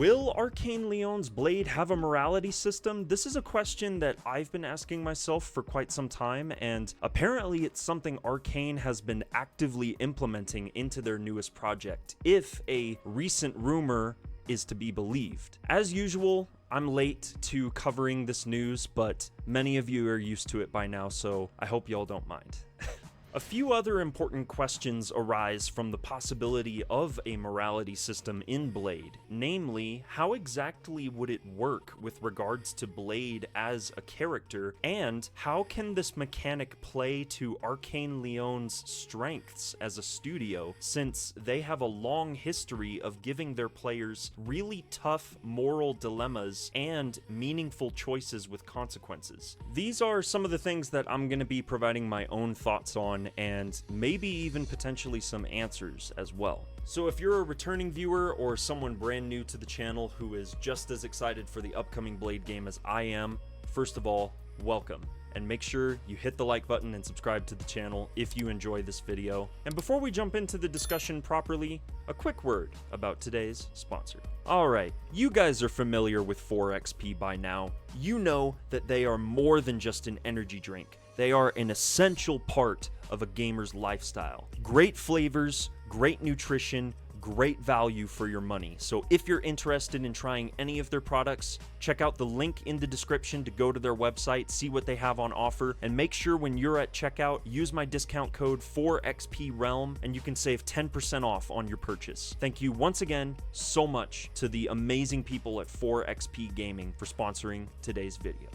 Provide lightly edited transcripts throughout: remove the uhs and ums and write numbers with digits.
Will Arkane Leon's Blade have a morality system? This is a question that I've been asking myself for quite some time, and apparently it's something Arkane has been actively implementing into their newest project, if a recent rumor is to be believed. As usual, I'm late to covering this news, but many of you are used to it by now, so I hope y'all don't mind. A few other important questions arise from the possibility of a morality system in Blade, namely, how exactly would it work with regards to Blade as a character, and how can this mechanic play to Arkane Leon's strengths as a studio, since they have a long history of giving their players really tough moral dilemmas and meaningful choices with consequences. These are some of the things that I'm going to be providing my own thoughts on, and maybe even potentially some answers as well. So if you're a returning viewer or someone brand new to the channel who is just as excited for the upcoming Blade game as I am, first of all, welcome. And make sure you hit the like button and subscribe to the channel if you enjoy this video. And before we jump into the discussion properly, a quick word about today's sponsor. Alright, you guys are familiar with 4XP by now. You know that they are more than just an energy drink. They are an essential part of a gamer's lifestyle. Great flavors, great nutrition, great value for your money. So if you're interested in trying any of their products, check out the link in the description to go to their website, see what they have on offer, and make sure when you're at checkout, use my discount code 4XPRealm and you can save 10% off on your purchase. Thank you once again so much to the amazing people at 4XP Gaming for sponsoring today's video.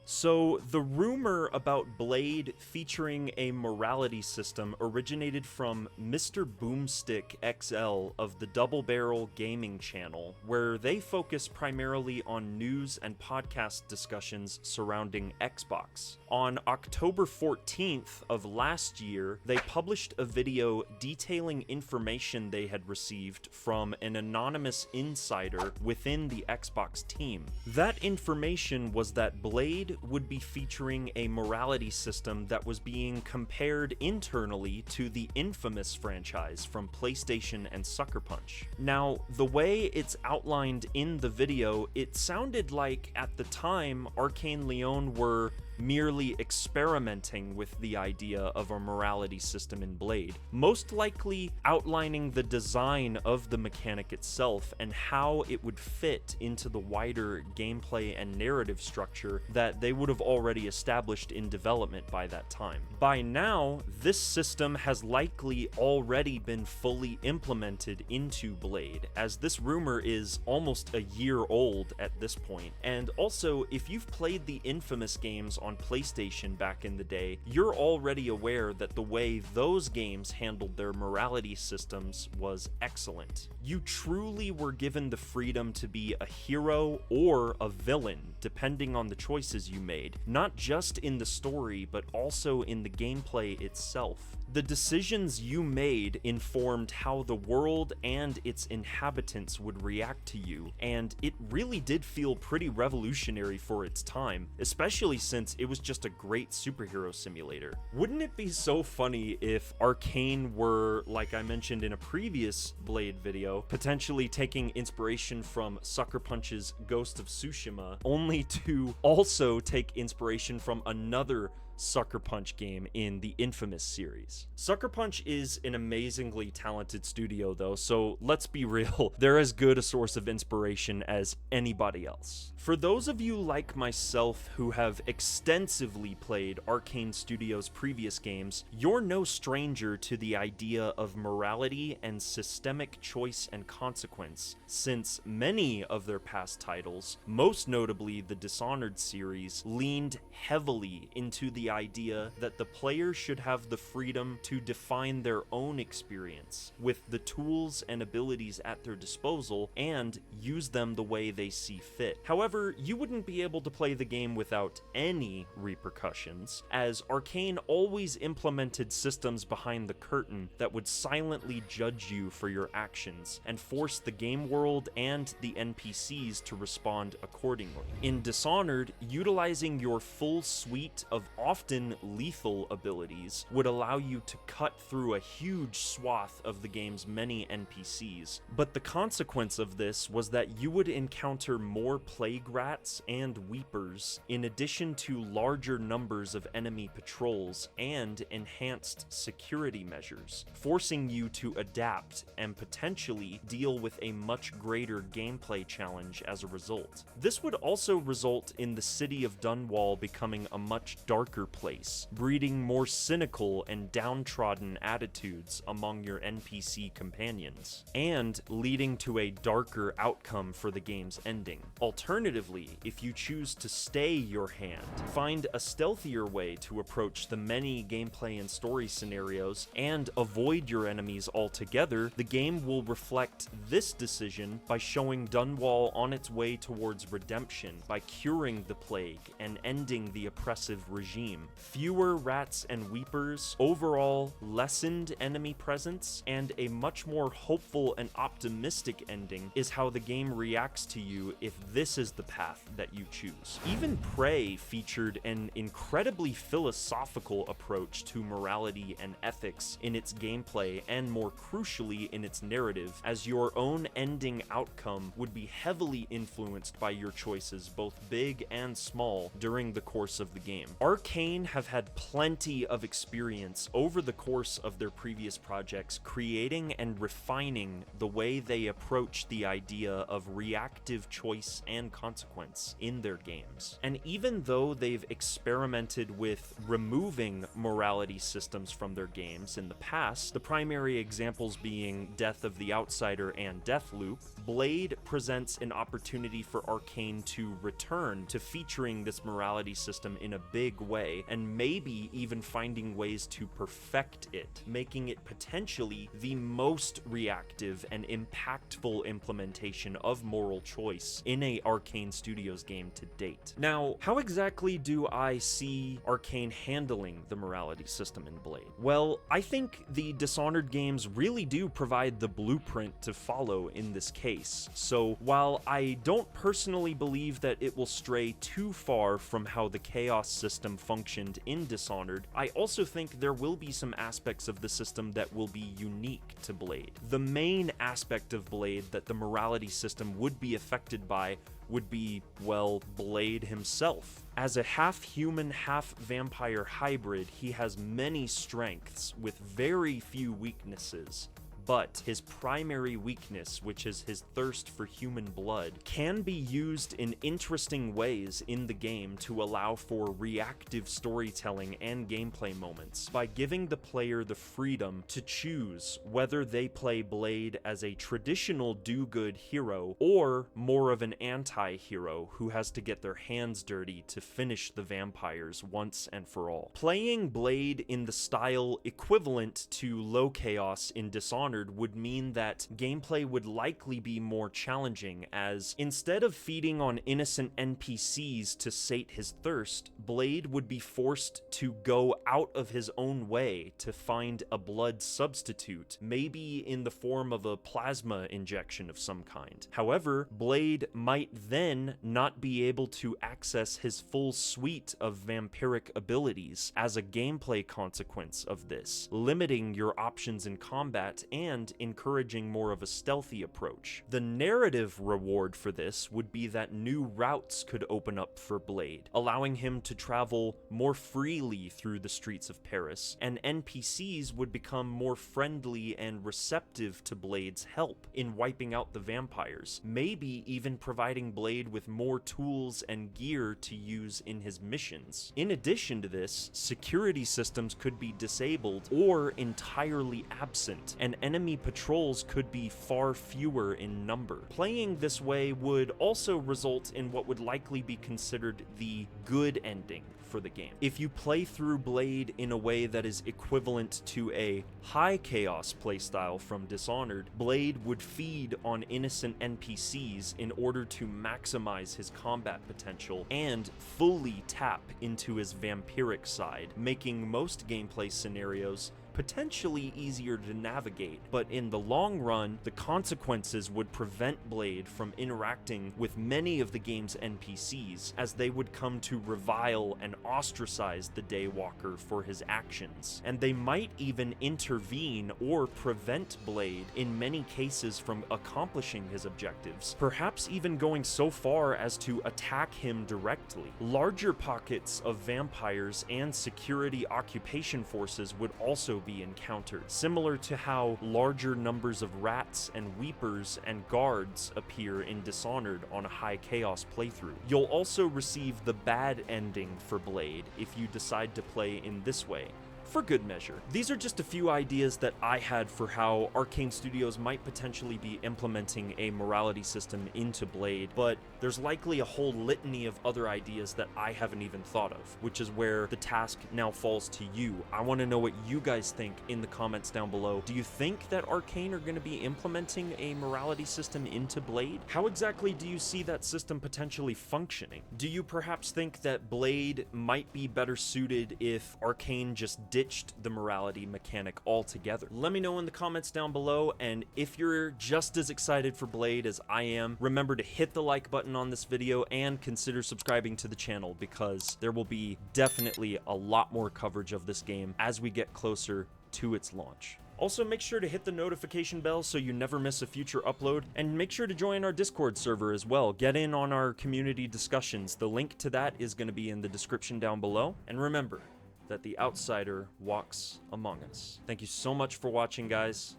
So, the rumor about Blade featuring a morality system originated from Mr. Boomstick XL of the Double Barrel Gaming channel, where they focus primarily on news and podcast discussions surrounding Xbox. On October 14th of last year, they published a video detailing information they had received from an anonymous insider within the Xbox team. That information was that Blade would be featuring a morality system that was being compared internally to the infamous franchise from PlayStation and Sucker Punch. Now, the way it's outlined in the video, it sounded like at the time Arkane Leon were merely experimenting with the idea of a morality system in Blade, most likely outlining the design of the mechanic itself and how it would fit into the wider gameplay and narrative structure that they would have already established in development by that time. By now, this system has likely already been fully implemented into Blade, as this rumor is almost a year old at this point. And also, if you've played the infamous games on PlayStation back in the day, you're already aware that the way those games handled their morality systems was excellent. You truly were given the freedom to be a hero or a villain, depending on the choices you made, not just in the story, but also in the gameplay itself. The decisions you made informed how the world and its inhabitants would react to you, and it really did feel pretty revolutionary for its time, especially since it was just a great superhero simulator. Wouldn't it be so funny if Arkane were, like I mentioned in a previous Blade video, potentially taking inspiration from Sucker Punch's Ghost of Tsushima, only to also take inspiration from another Sucker Punch game in the infamous series. Sucker Punch is an amazingly talented studio though, so let's be real, they're as good a source of inspiration as anybody else. For those of you like myself who have extensively played Arkane Studios' previous games, you're no stranger to the idea of morality and systemic choice and consequence, since many of their past titles, most notably the Dishonored series, leaned heavily into the idea that the player should have the freedom to define their own experience with the tools and abilities at their disposal and use them the way they see fit. However, you wouldn't be able to play the game without any repercussions, as Arkane always implemented systems behind the curtain that would silently judge you for your actions and force the game world and the NPCs to respond accordingly. In Dishonored, utilizing your full suite of off often lethal abilities, would allow you to cut through a huge swath of the game's many NPCs. But the consequence of this was that you would encounter more plague rats and weepers, in addition to larger numbers of enemy patrols and enhanced security measures, forcing you to adapt and potentially deal with a much greater gameplay challenge as a result. This would also result in the city of Dunwall becoming a much darker place, breeding more cynical and downtrodden attitudes among your NPC companions, and leading to a darker outcome for the game's ending. Alternatively, if you choose to stay your hand, find a stealthier way to approach the many gameplay and story scenarios, and avoid your enemies altogether, the game will reflect this decision by showing Dunwall on its way towards redemption by curing the plague and ending the oppressive regime. Fewer rats and weepers, overall lessened enemy presence, and a much more hopeful and optimistic ending is how the game reacts to you if this is the path that you choose. Even Prey featured an incredibly philosophical approach to morality and ethics in its gameplay, and more crucially in its narrative, as your own ending outcome would be heavily influenced by your choices, both big and small, during the course of the game. Arkane have had plenty of experience over the course of their previous projects creating and refining the way they approach the idea of reactive choice and consequence in their games. And even though they've experimented with removing morality systems from their games in the past, the primary examples being Death of the Outsider and Deathloop, Blade presents an opportunity for Arkane to return to featuring this morality system in a big way, and maybe even finding ways to perfect it, making it potentially the most reactive and impactful implementation of moral choice in a Arkane Studios game to date. Now, how exactly do I see Arkane handling the morality system in Blade? Well, I think the Dishonored games really do provide the blueprint to follow in this case. So while I don't personally believe that it will stray too far from how the chaos system functioned in Dishonored, I also think there will be some aspects of the system that will be unique to Blade. The main aspect of Blade that the morality system would be affected by would be, well, Blade himself. As a half-human, half-vampire hybrid, he has many strengths with very few weaknesses. But his primary weakness, which is his thirst for human blood, can be used in interesting ways in the game to allow for reactive storytelling and gameplay moments by giving the player the freedom to choose whether they play Blade as a traditional do-good hero or more of an anti-hero who has to get their hands dirty to finish the vampires once and for all. Playing Blade in the style equivalent to low chaos in Dishonored would mean that gameplay would likely be more challenging, as instead of feeding on innocent NPCs to sate his thirst, Blade would be forced to go out of his own way to find a blood substitute, maybe in the form of a plasma injection of some kind. However, Blade might then not be able to access his full suite of vampiric abilities as a gameplay consequence of this, limiting your options in combat and encouraging more of a stealthy approach. The narrative reward for this would be that new routes could open up for Blade, allowing him to travel more freely through the streets of Paris, and NPCs would become more friendly and receptive to Blade's help in wiping out the vampires, maybe even providing Blade with more tools and gear to use in his missions. In addition to this, security systems could be disabled or entirely absent, and enemy patrols could be far fewer in number. Playing this way would also result in what would likely be considered the good ending for the game. If you play through Blade in a way that is equivalent to a high chaos playstyle from Dishonored, Blade would feed on innocent NPCs in order to maximize his combat potential and fully tap into his vampiric side, making most gameplay scenarios potentially easier to navigate, but in the long run, the consequences would prevent Blade from interacting with many of the game's NPCs, as they would come to revile and ostracize the Daywalker for his actions, and they might even intervene or prevent Blade in many cases from accomplishing his objectives, perhaps even going so far as to attack him directly. Larger pockets of vampires and security occupation forces would also be encountered, similar to how larger numbers of rats and weepers and guards appear in Dishonored on a high chaos playthrough. You'll also receive the bad ending for Blade if you decide to play in this way, for good measure. These are just a few ideas that I had for how Arkane Studios might potentially be implementing a morality system into Blade, but there's likely a whole litany of other ideas that I haven't even thought of, which is where the task now falls to you. I want to know what you guys think in the comments down below. Do you think that Arkane are going to be implementing a morality system into Blade? How exactly do you see that system potentially functioning? Do you perhaps think that Blade might be better suited if Arkane just ditched the morality mechanic altogether? Let me know in the comments down below, and if you're just as excited for Blade as I am, remember to hit the like button on this video and consider subscribing to the channel, because there will be definitely a lot more coverage of this game as we get closer to its launch. Also, make sure to hit the notification bell so you never miss a future upload, and make sure to join our Discord server as well. Get in on our community discussions. The link to that is going to be in the description down below. And remember that the outsider walks among us. Thank you so much for watching, guys.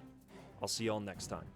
I'll see y'all next time.